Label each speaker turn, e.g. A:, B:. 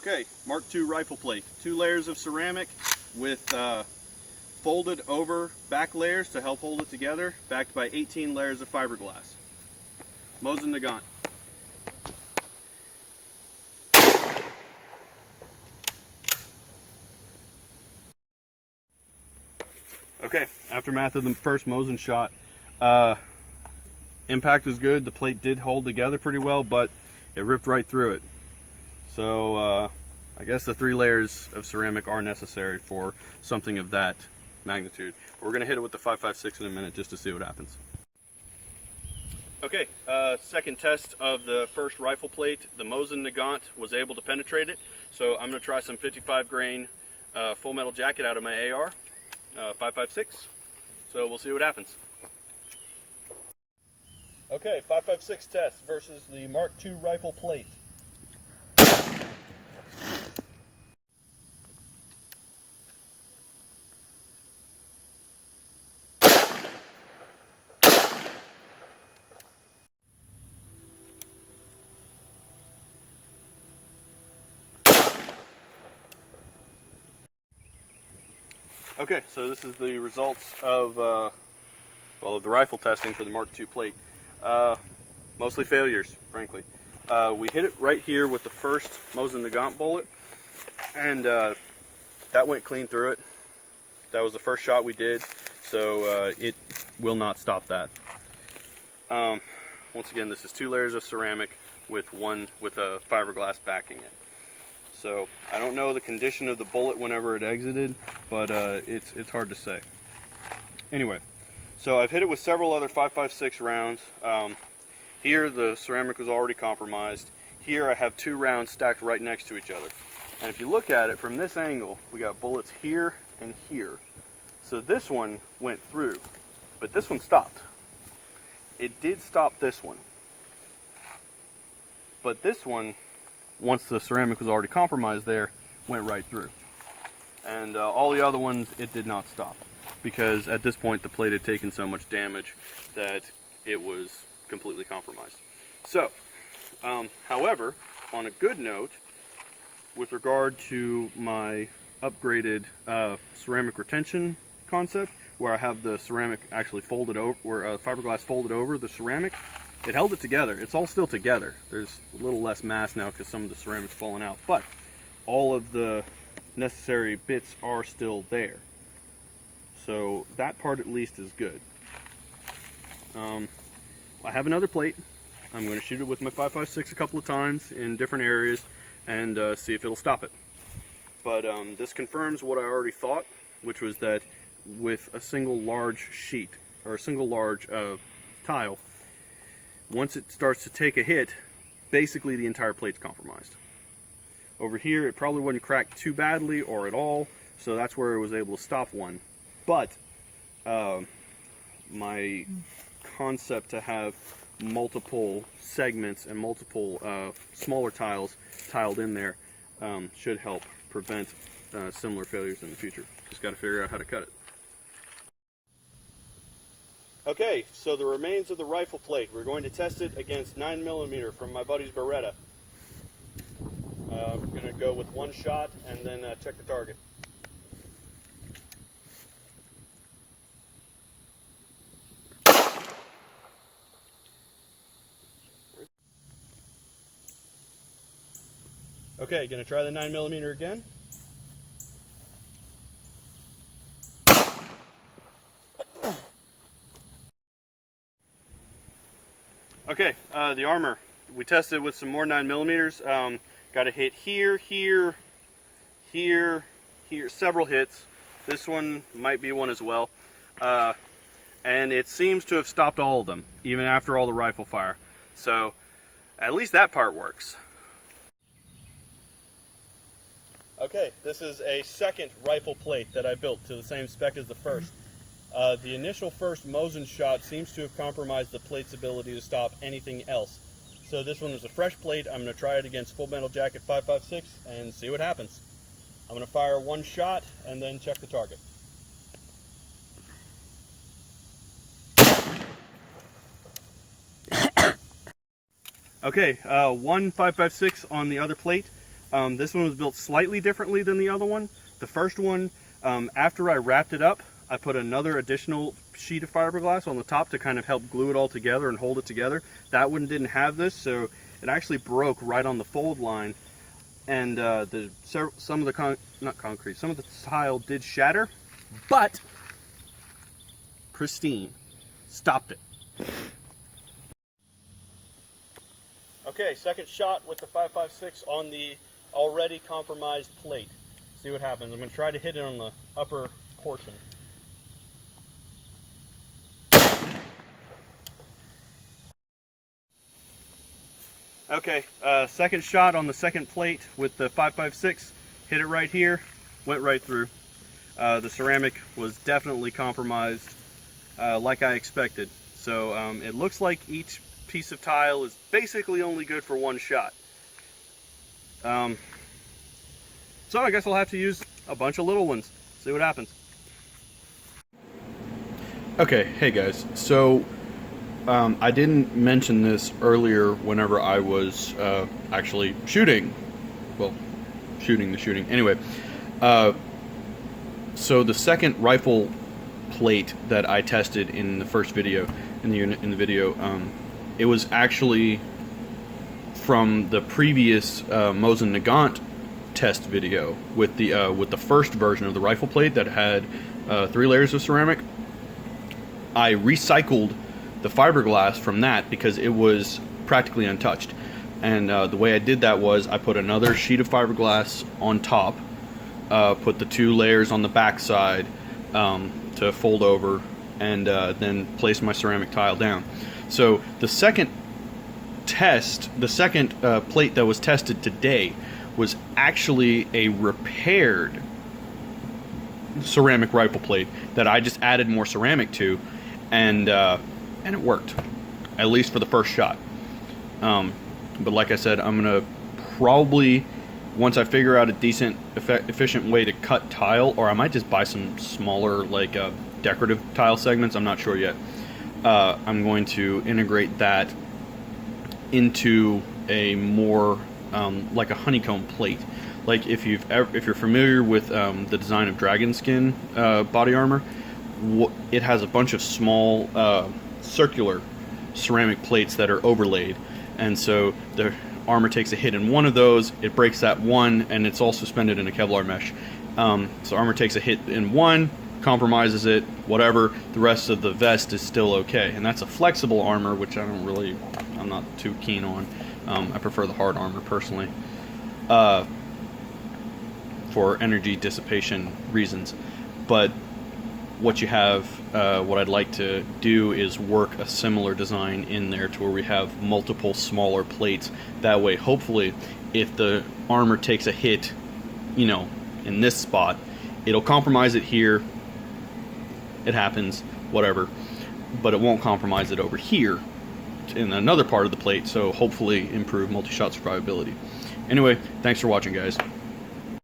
A: Okay, Mark II rifle plate. 2 layers of ceramic with folded over back layers to help hold it together, backed by 18 layers of fiberglass. Mosin Nagant. Okay, aftermath of the first Mosin shot. Impact was good. The plate did hold together pretty well, but it ripped right through it. So I guess the 3 layers of ceramic are necessary for something of that magnitude. We're going to hit it with the 5.56 in a minute just to see what happens. Okay, second test of the first rifle plate. The Mosin Nagant was able to penetrate it, so I'm going to try some 55 grain full metal jacket out of my AR, 5.56. So we'll see what happens. Okay, 5.56 test versus the Mark II rifle plate. Okay, so this is the results of the rifle testing for the Mark II plate. Mostly failures, frankly. We hit it right here with the first Mosin Nagant bullet, and that went clean through it. That was the first shot we did, so it will not stop that. Once again, this is 2 layers of ceramic with a fiberglass backing it. So I don't know the condition of the bullet whenever it exited, but it's hard to say. Anyway, so I've hit it with several other 5.56 rounds. Here the ceramic was already compromised. Here I have 2 rounds stacked right next to each other. And if you look at it from this angle, we got bullets here and here. So this one went through, but this one stopped. It did stop this one. But this one, once the ceramic was already compromised there, went right through. And all the other ones, it did not stop, because at this point the plate had taken so much damage that it was completely compromised. So, however, on a good note, with regard to my upgraded ceramic retention concept, where I have the ceramic actually folded over, where fiberglass folded over the ceramic, it held it together. It's all still together. There's a little less mass now because some of the ceramic's fallen out, but all of the necessary bits are still there. So that part at least is good. I have another plate. I'm going to shoot it with my 5.56 a couple of times in different areas and see if it'll stop it. But this confirms what I already thought, which was that with a single large sheet, or a single large tile, once it starts to take a hit, basically the entire plate's compromised. Over here, it probably wouldn't crack too badly or at all, so that's where it was able to stop one. But my concept to have multiple segments and multiple smaller tiles tiled in there should help prevent similar failures in the future. Just got to figure out how to cut it. Okay, so the remains of the rifle plate, we're going to test it against 9mm from my buddy's Beretta. We're going to go with 1 shot and then check the target. Okay, going to try the 9mm again. Okay, the armor. We tested with some more 9mm. Got a hit here, here, here, here. Several hits. This one might be one as well. And it seems to have stopped all of them, even after all the rifle fire. So, at least that part works. Okay, this is a second rifle plate that I built to the same spec as the first. The initial first Mosin shot seems to have compromised the plate's ability to stop anything else. So this one is a fresh plate. I'm going to try it against Full Metal Jacket 5.56 and see what happens. I'm going to fire 1 shot and then check the target. Okay, 1 5.56 on the other plate. This one was built slightly differently than the other one. The first one, after I wrapped it up, I put another additional sheet of fiberglass on the top to kind of help glue it all together and hold it together. That one didn't have this, so it actually broke right on the fold line, and some of the some of the tile did shatter, but pristine, stopped it. Okay, second shot with the 5.56 on the already compromised plate. See what happens. I'm going to try to hit it on the upper portion. Okay, second shot on the second plate with the 5.56. Hit it right here, went right through. The ceramic was definitely compromised, like I expected. So it looks like each piece of tile is basically only good for one shot. So I guess I'll have to use a bunch of little ones, see what happens. Okay, hey guys, so I didn't mention this earlier whenever I was actually shooting. Well, shooting the shooting. Anyway, so the second rifle plate that I tested in the first video, in the video, it was actually from the previous Mosin Nagant test video with the first version of the rifle plate that had 3 layers of ceramic. I recycled the fiberglass from that because it was practically untouched, and the way I did that was I put another sheet of fiberglass on top, put the 2 layers on the back side to fold over, and then place my ceramic tile down. So the second test, the second plate that was tested today was actually a repaired ceramic rifle plate that I just added more ceramic to, and it worked, at least for the first shot. But like I said, I'm gonna probably, once I figure out a decent, efficient way to cut tile, or I might just buy some smaller, like decorative tile segments, I'm not sure yet. I'm going to integrate that into a more like a honeycomb plate. Like if you're familiar with the design of dragon skin body armor, it has a bunch of small circular ceramic plates that are overlaid, and so the armor takes a hit in one of those, it breaks that one, and it's all suspended in a Kevlar mesh. So armor takes a hit in one, compromises it, whatever, the rest of the vest is still okay. And that's a flexible armor, which I'm not too keen on. I prefer the hard armor personally, for energy dissipation reasons. But what you have, what I'd like to do is work a similar design in there to where we have multiple smaller plates. That way, hopefully, if the armor takes a hit, you know, in this spot, it'll compromise it here. It happens, whatever, but it won't compromise it over here in another part of the plate, so hopefully improve multi-shot survivability. Anyway, thanks for watching, guys.